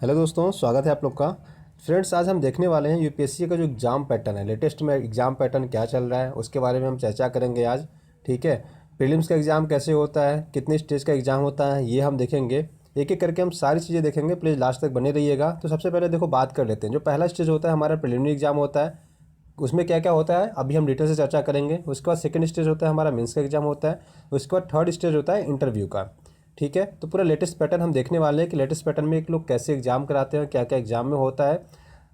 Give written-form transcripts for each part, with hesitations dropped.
Hello दोस्तों, स्वागत है आप लोग का। फ्रेंड्स, आज हम देखने वाले हैं यूपीएससी का जो एग्ज़ाम पैटर्न है, लेटेस्ट में एग्ज़ाम पैटर्न क्या चल रहा है उसके बारे में हम चर्चा करेंगे आज। ठीक है। प्रीलिम्स का एग्ज़ाम कैसे होता है, कितनी स्टेज का एग्ज़ाम होता है, ये हम देखेंगे। एक एक करके हम सारी चीज़ें देखेंगे। प्लीज़ लास्ट तक बने रहिएगा। तो सबसे पहले देखो बात कर लेते हैं। जो पहला स्टेज होता है हमारा प्रीलिमिनरी एग्ज़ाम होता है, उसमें क्या क्या होता है अभी हम डिटेल से चर्चा करेंगे। उसके बाद सेकंड स्टेज होता है हमारा मेंस का एग्जाम होता है। उसके बाद थर्ड स्टेज होता है इंटरव्यू का। ठीक है। तो पूरा लेटेस्ट पैटर्न हम देखने वाले हैं कि लेटेस्ट पैटर्न में एक लोग कैसे एग्जाम कराते हैं, क्या क्या एग्जाम में होता है।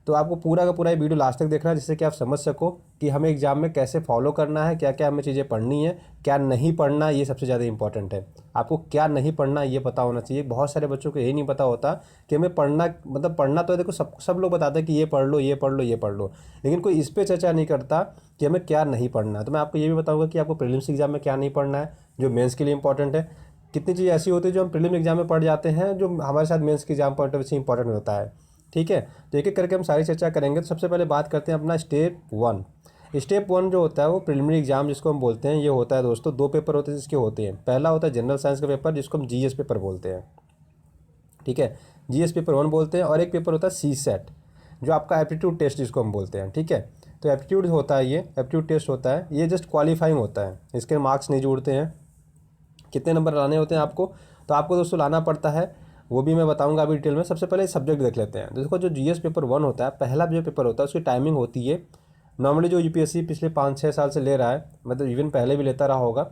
तो आपको पूरा का पूरा ये वीडियो लास्ट तक देखना है, जिससे कि आप समझ सको कि हमें एग्जाम में कैसे फॉलो करना है, क्या क्या हमें चीज़ें पढ़नी है, क्या नहीं पढ़ना। ये सबसे ज़्यादा इंपॉर्टेंट है। आपको क्या नहीं पढ़ना ये पता होना चाहिए। बहुत सारे बच्चों को यही नहीं पता होता कि हमें पढ़ना, मतलब पढ़ना तो है, देखो सब लोग बताते हैं कि ये पढ़ लो, ये पढ़ लो, ये पढ़ लो, लेकिन कोई इस पर चर्चा नहीं करता कि हमें क्या नहीं पढ़ना है। तो मैं आपको ये भी बताऊंगा कि आपको प्रीलिम्स एग्जाम में क्या नहीं पढ़ना है, जो मेंस के लिए इंपॉर्टेंट है। कितनी चीज़ें ऐसी होती है जो हम प्रीलिम्स एग्जाम में पढ़ जाते हैं, जो हमारे साथ मेंस के एग्जाम पॉइंट ऑफ व्यू से इंपॉर्टेंट होता है। ठीक है। तो एक एक करके हम सारी चर्चा करेंगे। तो सबसे पहले बात करते हैं अपना स्टेप वन। स्टेप वन जो होता है वो प्रीलिमिनरी एग्जाम जिसको हम बोलते हैं, ये होता है दोस्तों, दो पेपर होते हैं जिसके होते हैं। पहला होता है जनरल साइंस का पेपर, जिसको हम जीएस पेपर बोलते हैं। ठीक है। जीएस पेपर वन बोलते हैं। और एक पेपर होता है सी सेट, जो आपका एप्टीट्यूड टेस्ट जिसको हम बोलते हैं। ठीक है। तो एप्टीट्यूड होता है, ये एप्टीट्यूड टेस्ट होता है, ये जस्ट क्वालिफाइंग होता है, इसके मार्क्स नहीं जुड़ते हैं। कितने नंबर लाने होते हैं आपको, तो आपको दोस्तों लाना पड़ता है, वो भी मैं बताऊंगा अभी डिटेल में। सबसे पहले सब्जेक्ट देख लेते हैं। तो देखो, जो जीएस पेपर वन होता है, पहला जो पेपर होता है, उसकी टाइमिंग होती है नॉर्मली जो यूपीएससी पिछले 5-6 साल से ले रहा है, मतलब इवन पहले भी लेता रहा होगा,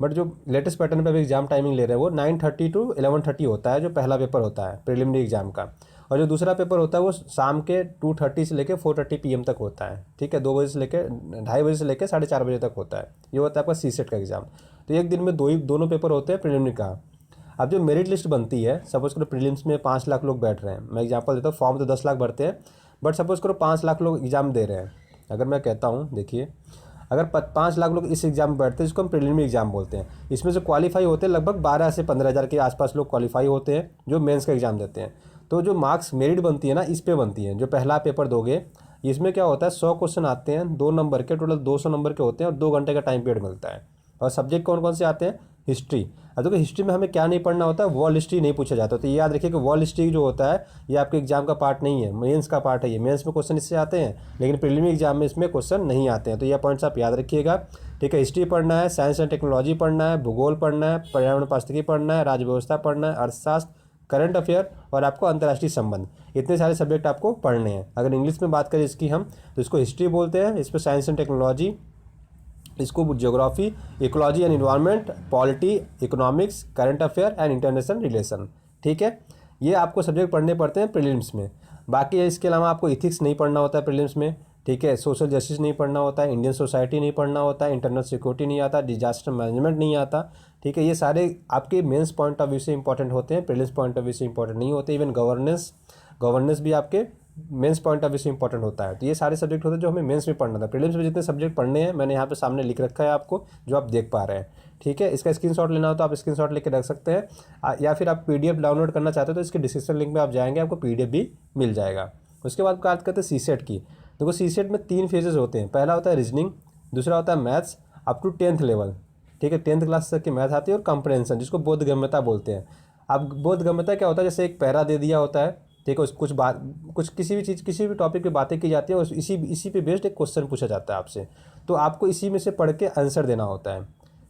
बट जो लेटेस्ट पैटर्न पे अभी एग्जाम टाइमिंग ले रहे हैं वो 9:30 to 11:30 होता है, जो पहला पेपर होता है प्रीलिमिनरी एग्जाम का। और जो दूसरा पेपर होता है वो शाम के 2:30 से लेकर 4:30 PM तक होता है। ठीक है। 2 बजे से लेकर 2:30 बजे से लेकर 4:30 बजे तक होता है। ये होता है आपका सी सेट का एग्जाम। तो एक दिन में दोनों पेपर होते हैं प्रीलिमिनरी का। अब जो मेरिट लिस्ट बनती है, सपोज करो प्रीलिम्स में 5 लाख लोग बैठ रहे हैं, मैं एग्जांपल देता हूँ, फॉर्म तो 10 लाख भरते हैं, बट सपोज करो 5 लाख लोग एग्जाम दे रहे हैं। अगर मैं कहता हूँ, देखिए, अगर 5 लाख लोग इस एग्जाम में बैठते हैं, जिसको हम प्रीलिमिनरी एग्जाम बोलते हैं, इसमें से क्वालिफाई होते हैं लगभग 12 से 15 हज़ार के आसपास लोग क्वालिफाई होते हैं जो मेंस का एग्जाम देते हैं। तो जो मार्क्स मेरिट बनती है ना, इस पे बनती है। जो पहला पेपर दोगे, इसमें क्या होता है, 100 क्वेश्चन आते हैं, 2 नंबर के, टोटल 200 नंबर के होते हैं, और 2 घंटे का टाइम पीरियड मिलता है। और सब्जेक्ट कौन कौन से आते हैं, हिस्ट्री। अब देखो, हिस्ट्री में हमें क्या नहीं पढ़ना होता है, वर्ल्ड हिस्ट्री नहीं पूछा जाता। तो ये याद रखिए कि वर्ल्ड हिस्ट्री जो होता है ये आपके एग्जाम का पार्ट नहीं है, मेंस का पार्ट है। ये मेंस में क्वेश्चन इससे आते हैं, लेकिन प्रीलिमिनरी एग्जाम में इसमें क्वेश्चन नहीं आते हैं। तो ये पॉइंट्स आप याद रखिएगा। ठीक है। हिस्ट्री पढ़ना है, साइंस एंड टेक्नोलॉजी पढ़ना है, भूगोल पढ़ना है, पर्यावरण पारिस्थितिकी पढ़ना है, राज्य व्यवस्था पढ़ना है, अर्थशास्त्र, करंट अफेयर, और आपको अंतर्राष्ट्रीय संबंध। इतने सारे सब्जेक्ट आपको पढ़ने हैं। अगर इंग्लिश में बात करें इसकी हम, तो इसको हिस्ट्री बोलते हैं, इस पर साइंस एंड टेक्नोलॉजी, इसको geography, ecology and environment, polity, economics, current affair and international relation. ठीक है। ये आपको सब्जेक्ट पढ़ने पड़ते हैं प्रीलिम्स में। बाकी इसके अलावा आपको इथिक्स नहीं पढ़ना होता है प्रीलिम्स में। ठीक है। सोशल जस्टिस नहीं पढ़ना होता है, इंडियन सोसाइटी नहीं पढ़ना होता है, इंटरनल सिक्योरिटी नहीं आता, डिजास्टर मैनेजमेंट नहीं आता। ठीक है। ये सारे आपके मेंस पॉइंट ऑफ व्यू से इंपॉर्टेंट होते हैं, प्रीलिम्स पॉइंट ऑफ व्यू से इंपॉर्टेंट नहीं होते। इवन गवर्नेंस गवर्नेंस भी आपके मेंस पॉइंट ऑफ व्यू से इंपॉर्टेंट होता है। तो ये सारे सब्जेक्ट होते हैं जो हमें मेंस में पढ़ना था। प्रीलिम्स में जितने सब्जेक्ट पढ़ने हैं मैंने यहाँ पे सामने लिख रखा है आपको, जो आप देख पा रहे हैं। ठीक है। इसका स्क्रीनशॉट लेना हो तो आप स्क्रीनशॉट लेके रख सकते हैं, या फिर आप पीडीएफ डाउनलोड करना चाहते हो तो इसके डिस्क्रिप्शन लिंक में आप जाएंगे, आपको पीडीएफ भी मिल जाएगा। उसके बाद बात करते हैं सी सेट की। देखो, सी सेट में 3 फेजेस होते हैं। पहला होता है रीजनिंग, दूसरा होता है maths up to 10th level. ठीक है। 10th क्लास तक की मैथ आती है, और कंप्रहेंशन जिसको बोधगम्यता बोलते हैं। अब बोधगम्यता क्या होता है, जैसे एक पैरा दे दिया होता है, ठीक है, कुछ बात, कुछ किसी भी चीज़, किसी भी टॉपिक पे बातें की जाती है, और इसी इसी पे बेस्ड एक क्वेश्चन पूछा जाता है आपसे, तो आपको इसी में से पढ़ के आंसर देना होता है।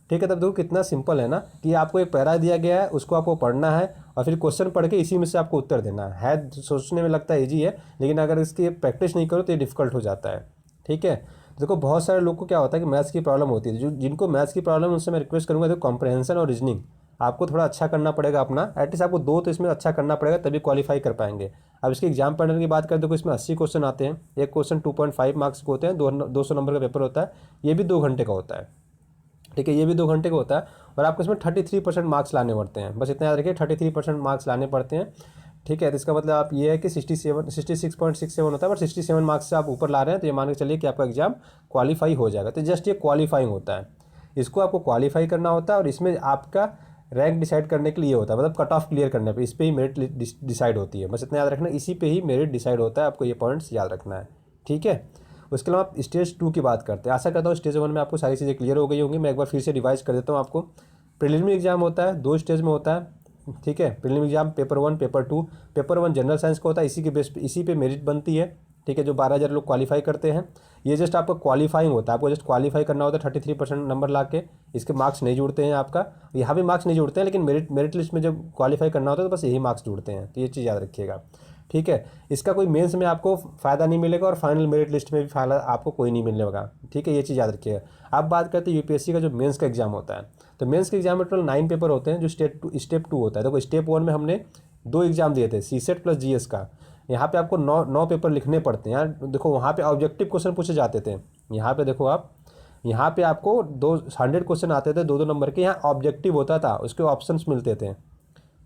ठीक है। तब देखो कितना सिंपल है ना, कि आपको एक पैरा दिया गया है, उसको आपको पढ़ना है, और फिर क्वेश्चन पढ़ के इसी में से आपको उत्तर देना है। सोचने में लगता है ईजी है, लेकिन अगर इसकी प्रैक्टिस नहीं करो तो ये डिफिकल्ट हो जाता है। ठीक है। देखो, बहुत सारे लोग को क्या होता है कि मैथ्स की प्रॉब्लम होती है। जो जिनको मैथ्स की प्रॉब्लम है उनसे मैं रिक्वेस्ट करूँगा, देखो कॉम्प्रहेंशन और रीजनिंग आपको थोड़ा अच्छा करना पड़ेगा अपना, एटलीस्ट आपको 2 तो इसमें अच्छा करना पड़ेगा, तभी क्वालिफाई कर पाएंगे। अब इसके एग्जाम पैटर्न की बात करें तो इसमें 80 क्वेश्चन आते हैं। एक क्वेश्चन 2.5 मार्क्स के होते हैं, 200 नंबर का पेपर होता है। ये भी 2 घंटे का होता है। ठीक है। ये भी 2 घंटे का होता है, और आपको इसमें 33% मार्क्स लाने पड़ते हैं। बस इतना याद रखिए, 33% मार्क्स लाने पड़ते हैं। ठीक है। तो इसका मतलब आप ये है कि 66.67 होता है, बट 67 मार्क्स से आप ऊपर ला रहे हैं, तो ये मान के चलिए कि आपका एग्जाम क्वालिफाई हो जाएगा। तो जस्ट ये क्वालिफाइंग होता है, इसको आपको क्वालिफाई करना होता है, और इसमें आपका रैंक डिसाइड करने के लिए होता है, मतलब कट ऑफ क्लियर करने पे, इस पे ही मेरिट डिसाइड होती है। बस इतना याद रखना, इसी पे ही मेरिट डिसाइड होता है, आपको ये पॉइंट्स याद रखना है। ठीक है। उसके अलावा आप स्टेज 2 की बात करते हैं। आशा करता हूँ स्टेज 1 में आपको सारी चीज़ें क्लियर हो गई होंगी। मैं एक बार फिर से रिवाइज कर देता हूँ आपको। प्रीलिमिनरी एग्जाम होता है, 2 स्टेज में होता है। ठीक है। Prelim exam paper 1 paper 2, paper 1 general science का होता है, इसी के बेस पे, इसी पे मेरिट बनती है, ठीक है। जो 12,000 लोग क्वालिफाई करते हैं, ये जस्ट आपका क्वालिफाइंग होता है, आपको जस्ट क्वालिफाई करना होता है 33% नंबर ला के, इसके मार्क्स नहीं जुड़ते हैं आपका, यहाँ भी मार्क्स नहीं जुड़ते हैं, लेकिन मेरिट लिस्ट में जब क्वालिफाई करना होता है तो बस यही मार्क्स जुड़ते हैं, तो ये चीज़ याद रखिएगा, ठीक है। इसका कोई मेंस में आपको फ़ायदा नहीं मिलेगा और फाइनल मेरिट लिस्ट में भी फ़ायदा आपको कोई नहीं मिलने लगा, ठीक है, ये चीज़ याद रखिएगा। अब बात करते हैं यूपीएससी का जो मेंस का एग्जाम होता है, तो मेंस के एग्जाम में टोटल 9 पेपर होते हैं, जो स्टेप टू होता है। देखो स्टेप 1 में हमने 2 एग्जाम दिए थे, सीसेट प्लस जीएस का। यहाँ पे आपको 9 पेपर लिखने पड़ते हैं यार। देखो वहाँ पे ऑब्जेक्टिव क्वेश्चन पूछे जाते थे, यहाँ पे देखो आप, यहाँ पे आपको 100 क्वेश्चन आते थे 2-2 नंबर के, यहाँ ऑब्जेक्टिव होता था, उसके ऑप्शंस मिलते थे,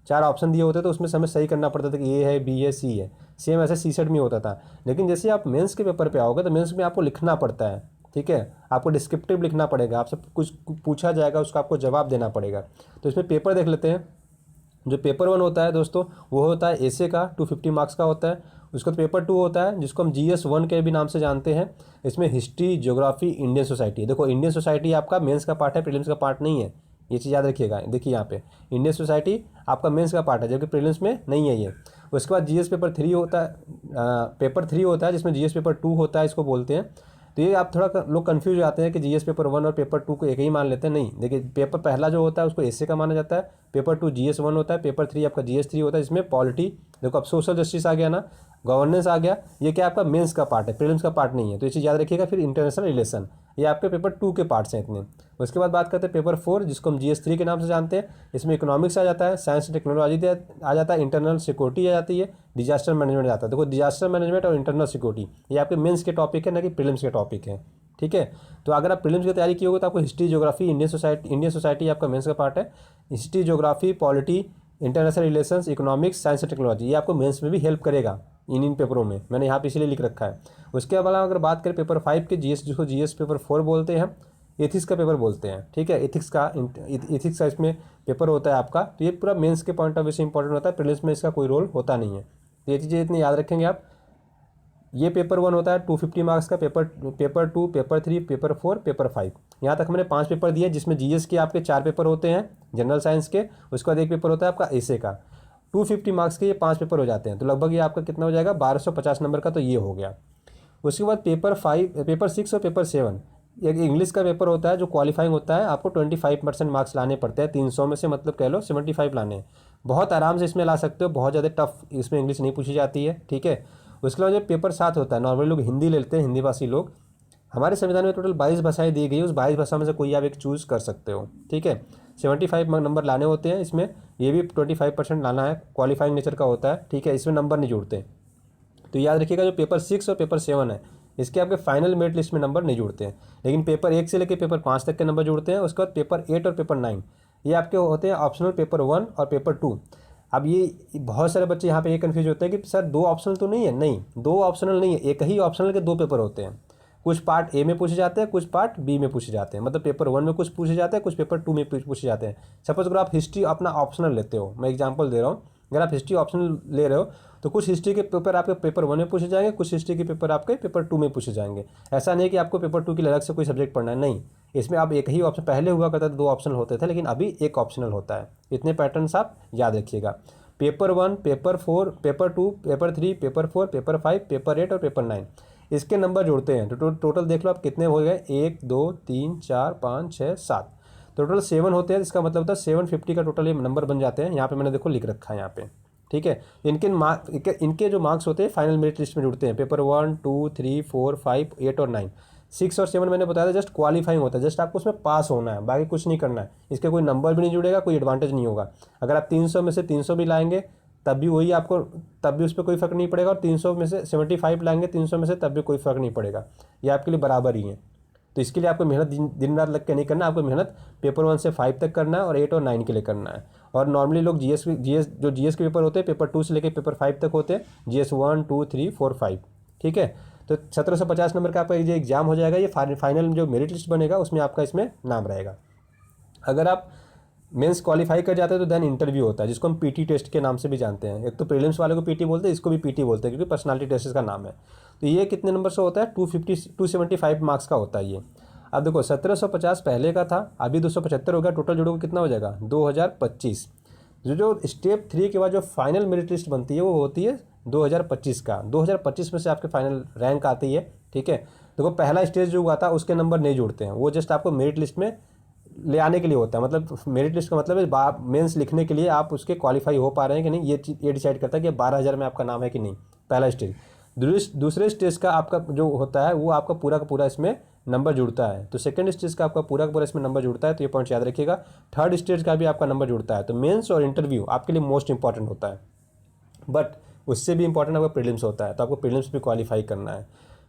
4 ऑप्शन दिए होते थे, उसमें से हमें सही करना पड़ता था कि ए है, बी है, सी है। सेम ऐसे सीसेट में होता था। लेकिन जैसे आप मेंस के पेपर पे आओगे तो मेंस में आपको लिखना पड़ता है, ठीक है, आपको डिस्क्रिप्टिव लिखना पड़ेगा, आपसे कुछ पूछा जाएगा, उसका आपको जवाब देना पड़ेगा। तो इसमें पेपर देख लेते हैं। जो पेपर 1 होता है दोस्तों, वो होता है एसे का, 250 मार्क्स का होता है। उसका पेपर 2 होता है, जिसको हम GS1 के भी नाम से जानते हैं। इसमें हिस्ट्री, ज्योग्राफी, इंडियन सोसाइटी। देखो इंडियन सोसाइटी आपका मेंस का पार्ट है, प्रीलिम्स का पार्ट नहीं है, ये चीज़ याद रखिएगा। देखिए यहाँ पे इंडियन सोसाइटी आपका मेंस का पार्ट है, जबकि प्रीलिम्स में नहीं है ये। उसके बाद जीएस पेपर 3 होता है, पेपर 3 होता है, जिसमें जीएस पेपर 2 होता है, इसको बोलते हैं। तो ये आप थोड़ा लोग कंफ्यूज हो जाते हैं कि जीएस पेपर 1 और पेपर 2 को एक ही मान लेते हैं। नहीं, देखिए पेपर पहला जो होता है उसको एसए का माना जाता है, पेपर 2 GS1 होता है, पेपर 3 आपका GS3 होता है, इसमें पॉलिटी, देखो अब सोशल जस्टिस आ गया ना, गवर्नेंस आ गया, ये क्या आपका मेंस का पार्ट है, प्रीलिम्स का पार्ट नहीं है, तो ये चीज़ याद रखिएगा। फिर इंटरनेशनल रिलेशन, ये आपके पेपर 2 के पार्ट्स हैं इतने। उसके बाद बात करते हैं पेपर 4, जिसको हम GS3 के नाम से जानते हैं। इसमें इकोनॉमिक्स आ जाता है, साइंस टेक्नोलॉजी आ जाता है, इंटरनल सिक्योरिटी आ जाती है, डिजास्टर मैनेजमेंट आता है। देखो डिजास्टर मैनेजमेंट और इंटरनल सिक्योरिटी ये आपके मेंस के टॉपिक है, ना कि प्रीलिम्स के टॉपिक है, ठीक है। तो अगर आप प्रीलिम्स की तैयारी की होगी तो आपको हिस्ट्री, ज्योग्राफी, इंडियन सोसाइटी आपका मेंस का पार्ट है। History, geography, polity, international relations, economics, science और टेक्नोलॉजी, ये आपको मेंस में भी हेल्प करेगा इन पेपरों में, मैंने यहाँ पे इसलिए लिख रखा है। उसके अलावा अगर बात करें पेपर 5 के जीएस, जिसको जीएस पेपर 4 बोलते हैं, एथिक्स का पेपर बोलते हैं, ठीक है। एथिक्स का इसमें पेपर होता है आपका, तो ये पूरा मेंस के पॉइंट ऑफ व्यू से इंपॉर्टेंट होता है, प्रीलिम्स में इसका कोई रोल होता नहीं है। तो ये चीज़ें इतनी याद रखेंगे आप। ये पेपर 1 होता है 250 मार्क्स का, पेपर 2, पेपर 3, पेपर 4, पेपर 5। यहाँ तक मैंने 5 पेपर दिए, जिसमें जीएस के आपके 4 पेपर होते हैं जनरल साइंस के। उसके बाद एक पेपर होता है आपका एसे का। 250 मार्क्स के ये 5 पेपर हो जाते हैं, तो लगभग ये आपका कितना हो जाएगा, 1250 नंबर का, तो ये हो गया। उसके बाद पेपर 6 और पेपर 7, एक इंग्लिश का पेपर होता है जो क्वालिफाइंग होता है, आपको 25% मार्क्स लाने पड़ते हैं 300 में से, मतलब कह लो 75 लाने हैं। बहुत आराम से इसमें ला सकते हो, बहुत ज़्यादा टफ इसमें इंग्लिश नहीं पूछी जाती है, ठीक है। उसके बाद जो पेपर 7 होता है, नॉर्मली लोग हिंदी लेते हैं, हिंदी भाषी लोग। हमारे संविधान में टोटल 22 भाषाएं दी गई है, उस 22 भाषा में से कोई आप एक चूज़ कर सकते हो, ठीक है। 75 नंबर लाने होते हैं इसमें, ये भी 25% लाना है, क्वालिफाइंग नेचर का होता है, ठीक है, इसमें नंबर नहीं जुड़ते। तो याद रखिएगा जो पेपर 6 और पेपर 7 है, इसके आपके फाइनल मेरिट लिस्ट में नंबर नहीं जुड़ते हैं, लेकिन पेपर 1 से लेकर पेपर 5 तक के नंबर जुड़ते हैं। उसके बाद पेपर 8 और पेपर 9 ये आपके होते हैं ऑप्शनल, पेपर 1 और पेपर 2। अब ये बहुत सारे बच्चे यहाँ पे ये कन्फ्यूज होते हैं कि सर 2 ऑप्शनल तो नहीं है, नहीं 2 ऑप्शनल नहीं है, एक ही ऑप्शनल के 2 पेपर होते हैं। कुछ पार्ट ए में पूछे जाते हैं, कुछ पार्ट बी में पूछे जाते हैं, मतलब पेपर 1 में कुछ पूछे जाते हैं, कुछ पेपर 2 में पूछे जाते हैं। सपोज अगर आप हिस्ट्री अपना ऑप्शनल लेते हो, मैं एग्जांपल दे रहा हूँ, अगर आप हिस्ट्री ऑप्शनल ले रहे हो तो कुछ हिस्ट्री के पेपर आपके पेपर 1 में पूछे जाएंगे, कुछ हिस्ट्री के पेपर आपके पेपर 2 में पूछे जाएंगे। ऐसा नहीं कि आपको पेपर 2 के लिए अलग से कोई सब्जेक्ट पढ़ना है, नहीं, इसमें आप एक ही ऑप्शन, पहले हुआ करता था 2 ऑप्शनल होते थे, लेकिन अभी एक ऑप्शनल होता है। इतने पैटर्न्स आप याद रखिएगा। Paper 1, paper 4, paper 2, paper 3, paper 4, paper 5, paper 8 और पेपर 9, इसके नंबर जुड़ते हैं। तो टोटल देख लो आप कितने हो गए, 1 2 3 4 5 6 7, टोटल 7 होते हैं। इसका मतलब होता है 750 का टोटल ये नंबर बन जाते हैं। यहाँ पे मैंने देखो लिख रखा है यहाँ पे, ठीक है। इनके जो मार्क्स होते हैं फाइनल मेरिट लिस्ट में जुड़ते हैं, पेपर 1 2 3 4 5 8 और 9। 6 और 7 मैंने बताया था जस्ट क्वालिफाइंग होता है, जस्ट आपको उसमें पास होना है, बाकी कुछ नहीं करना है। इसके कोई नंबर भी नहीं जुड़ेगा, कोई एडवांटेज नहीं होगा। अगर आप 300 में से 300 भी लाएंगे तब भी वही आपको, तब भी उस पर कोई फ़र्क नहीं पड़ेगा, और 300 में से 75 लाएंगे 300 में से, तब भी कोई फ़र्क नहीं पड़ेगा, ये आपके लिए बराबर ही है। तो इसके लिए आपको मेहनत दिन रात लग के नहीं करना, आपको मेहनत पेपर 1 से 5 तक करना है और 8 और 9 के लिए करना है। और नॉर्मली लोग जीएस के पेपर होते हैं पेपर 2 से लेकर पेपर 5 तक होते हैं, GS 1 2 3 4 5, ठीक है। तो 1750 नंबर का आपका ये एग्जाम हो जाएगा। ये फाइनल जो मेरिट लिस्ट बनेगा उसमें आपका इसमें नाम रहेगा। अगर आप मेंस क्वालिफाई कर जाते हैं तो देन इंटरव्यू होता है, जिसको हम पीटी टेस्ट के नाम से भी जानते हैं। एक तो प्रीलिम्स वाले को पीटी बोलते हैं, इसको भी पीटी बोलते हैं, क्योंकि पर्सनालिटी टेस्ट का नाम है। तो ये कितने नंबर से होता है, 275 मार्क्स का होता है ये। अब देखो 1750 पहले का था, अभी 275 हो गया, टोटल जोड़ोगे कितना हो जाएगा, 2025। जो स्टेप 3 के बाद जो फाइनल मेरिट लिस्ट बनती है वो होती है 2025 का। 2025 में से आपके फाइनल रैंक आती है, ठीक है। देखो पहला स्टेज जो हुआ था उसके नंबर नहीं जुड़ते हैं, वो जस्ट आपको मेरिट लिस्ट में ले आने के लिए होता है। मतलब मेरिट लिस्ट का मतलब है मेंस लिखने के लिए आप उसके क्वालिफाई हो पा रहे हैं कि नहीं, ये डिसाइड करता है कि 12,000 में आपका नाम है कि नहीं, पहला स्टेज। दूसरे स्टेज का आपका जो होता है वो आपका पूरा का पूरा इसमें नंबर जुड़ता है। तो सेकंड स्टेज का आपका पूरा का पूरा इसमें नंबर जुड़ता है, तो ये पॉइंट याद रखिएगा। थर्ड स्टेज का भी आपका नंबर जुड़ता है। तो मेंस और इंटरव्यू आपके लिए मोस्ट इंपॉर्टेंट होता है, बट उससे भी इंपॉर्टेंट आपका प्रीलिम्स होता है, तो आपको प्रीलिम्स भी क्वालिफाई करना है,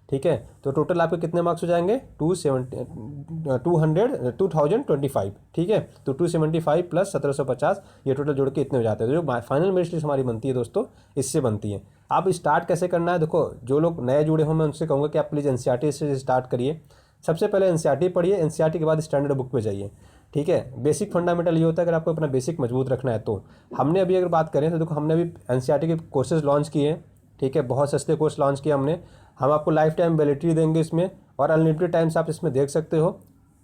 ठीक है। तो टोटल आपके कितने मार्क्स हो जाएंगे 2025, ठीक है। तो 275 प्लस 1750 ये टोटल जोड़ के इतने हो जाते हैं। तो जो फाइनल मेरिट लिस्ट हमारी बनती है दोस्तों, इससे बनती है। आप स्टार्ट कैसे करना है, देखो जो लोग नए जुड़े हों मैं उनसे कहूँगा कि आप प्लीज़ एनसीईआरटी से स्टार्ट करिए। सबसे पहले एनसीईआरटी पढ़िए, एनसीईआरटी के बाद स्टैंडर्ड बुक पे जाइए, ठीक है। बेसिक फंडामेंटल ये होता है अगर आपको अपना बेसिक मजबूत रखना है तो। हमने अभी अगर बात करें तो देखो हमने अभी एनसीईआरटी के कोर्सेज लॉन्च किए हैं, ठीक है। बहुत सस्ते कोर्स लॉन्च किए हमने। हम आपको लाइफ टाइम वैलिडिटी देंगे इसमें, और अनलिमिटेड टाइम्स आप इसमें देख सकते हो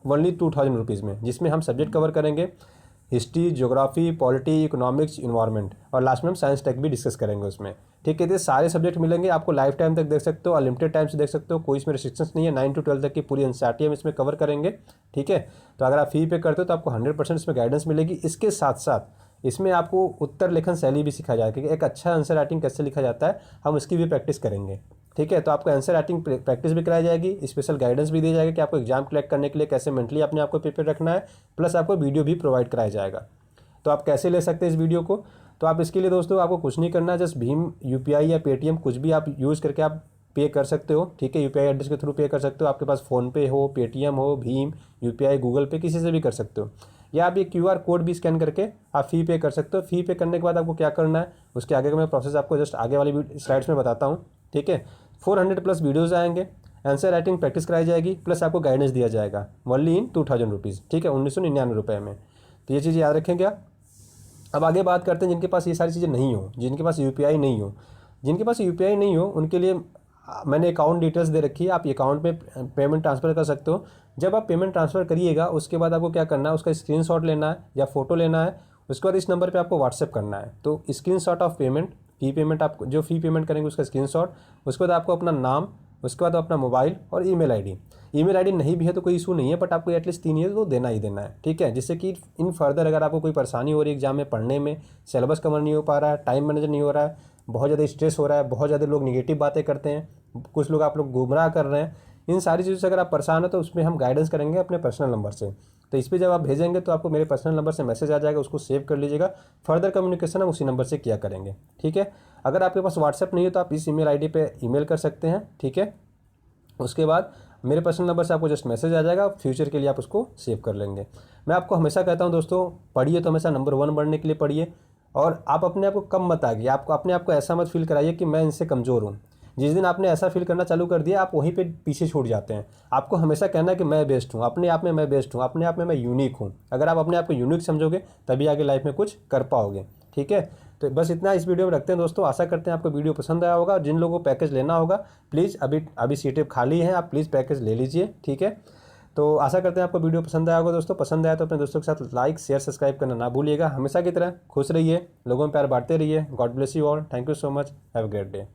ओनली 2000 रुपीज़ में, जिसमें हम सब्जेक्ट कवर करेंगे history, geography, polity, economics, environment, और लास्ट में हम साइंस टेक भी डिस्कस करेंगे उसमें, ठीक है। ये सारे सब्जेक्ट मिलेंगे आपको, लाइफ टाइम तक देख सकते हो, अनलिमिटेड टाइम से देख सकते हो, कोई इसमें रिस्ट्रिक्शंस नहीं है। 9 to 12 तक की पूरी एनसीईआरटी हम इसमें कवर करेंगे, ठीक है। तो अगर आप फी पे करते हो तो आपको 100% इसमें गाइडेंस मिलेगी। इसके साथ साथ इसमें आपको उत्तर लेखन शैली भी सिखाया जाएगा कि एक अच्छा आंसर राइटिंग कैसे लिखा जाता है, हम उसकी भी प्रैक्टिस करेंगे, ठीक है। तो आपको आंसर राइटिंग प्रैक्टिस भी कराई जाएगी, स्पेशल गाइडेंस भी दी जाएगी कि आपको एग्जाम क्रैक करने के लिए कैसे मेंटली अपने आप को प्रिपेयर रखना है, प्लस आपको वीडियो भी प्रोवाइड कराया जाएगा। तो आप कैसे ले सकते हैं इस वीडियो को, तो आप इसके लिए दोस्तों आपको कुछ नहीं करना है, जस्ट भीम, यूपीआई या पेटीएम कुछ भी आप यूज़ करके आप पे कर सकते हो, ठीक है। यूपीआई एड्रेस के थ्रू पे कर सकते हो, आपके पास फ़ोनपे हो, पेटीएम हो, भीम, यूपीआई, गूगल पे, किसी से भी कर सकते हो। या आप ये क्यूआर कोड भी स्कैन करके आप फ़ी पे कर सकते हो। फ़ी पे करने के बाद आपको क्या करना है, उसके आगे का मैं प्रोसेस आपको जस्ट आगे वाली स्लाइड्स में बताता हूँ, ठीक है। 400 प्लस वीडियोज़ आएंगे, आंसर राइटिंग प्रैक्टिस कराई जाएगी, प्लस आपको गाइडेंस दिया जाएगा ओनली इन 2000 रुपीज़, ठीक है, 1999 रुपये में। तो ये चीज़ याद रखेंगे आप। अब आगे बात करते हैं जिनके पास ये सारी चीज़ें नहीं हो, जिनके पास यूपीआई नहीं हो। जिनके पास यूपीआई नहीं हो उनके लिए मैंने अकाउंट डिटेल्स दे रखी है, आप अकाउंट में पेमेंट ट्रांसफ़र कर सकते हो। जब आप पेमेंट ट्रांसफ़र करिएगा उसके बाद आपको क्या करना है, उसका स्क्रीनशॉट लेना है या फ़ोटो लेना है, उसके बाद इस नंबर पे आपको व्हाट्सएप करना है। तो screenshot of payment, fee payment, आप जो फ़ी पेमेंट करेंगे उसका स्क्रीनशॉट, उसके बाद आपको अपना नाम, उसके बाद अपना मोबाइल और ईमेल आईडी। ईमेल आईडी नहीं भी है तो कोई इशू नहीं है, बट आपको एटलीस्ट 3 ईयर तो देना ही देना है, ठीक है। जिससे कि इन फर्दर अगर आपको कोई परेशानी हो रही है एग्जाम में पढ़ने में, सिलेबस कवर नहीं हो पा रहा है, टाइम मैनेजर नहीं हो रहा है, बहुत ज़्यादा स्ट्रेस हो रहा है, बहुत ज़्यादा लोग निगेटिव बातें करते हैं, कुछ लोग आप लोग गुमराह कर रहे हैं, इन सारी चीज़ों से अगर आप परेशान हो तो उसमें हम गाइडेंस करेंगे अपने पर्सनल नंबर से। तो इस पर जब आप भेजेंगे तो आपको मेरे पर्सनल नंबर से मैसेज आ जाएगा, उसको सेव कर लीजिएगा। फर्दर कम्युनिकेशन हम उसी नंबर से किया करेंगे, ठीक है। अगर आपके पास व्हाट्सएप नहीं है तो आप इस ईमेल आईडी पे ईमेल कर सकते हैं, ठीक है। उसके बाद मेरे पर्सनल नंबर से आपको जस्ट मैसेज आ जाएगा, फ्यूचर के लिए आप उसको सेव कर लेंगे। मैं आपको हमेशा कहता हूं दोस्तों, पढ़िए तो हमेशा नंबर 1 बनने के लिए पढ़िए, और आप अपने आप को कम मत आइए, आपको अपने आप को ऐसा मत फील कराइए कि मैं इनसे कमज़ोर हूँ। जिस दिन आपने ऐसा फील करना चालू कर दिया आप वहीं पे पीछे छूट जाते हैं। आपको हमेशा कहना है कि मैं बेस्ट हूँ, अपने आप में मैं बेस्ट हूँ, अपने आप में मैं यूनिक हूँ। अगर आप अपने आप को यूनिक समझोगे तभी आगे लाइफ में कुछ कर पाओगे, ठीक है। तो बस इतना इस वीडियो में रखते हैं दोस्तों। आशा करते हैं आपको वीडियो पसंद आया होगा। जिन लोगों को पैकेज लेना होगा प्लीज़ अभी सीटें खाली हैं, आप प्लीज़ पैकेज ले लीजिए, ठीक है। तो आशा करते हैं आपको वीडियो पसंद आया होगा दोस्तों। पसंद आया तो अपने दोस्तों के साथ लाइक, शेयर, सब्सक्राइब करना ना भूलिएगा। हमेशा की तरह खुश रहिए, लोगों में प्यार बांटते रहिए। God bless you all, thank you so much, have a great day.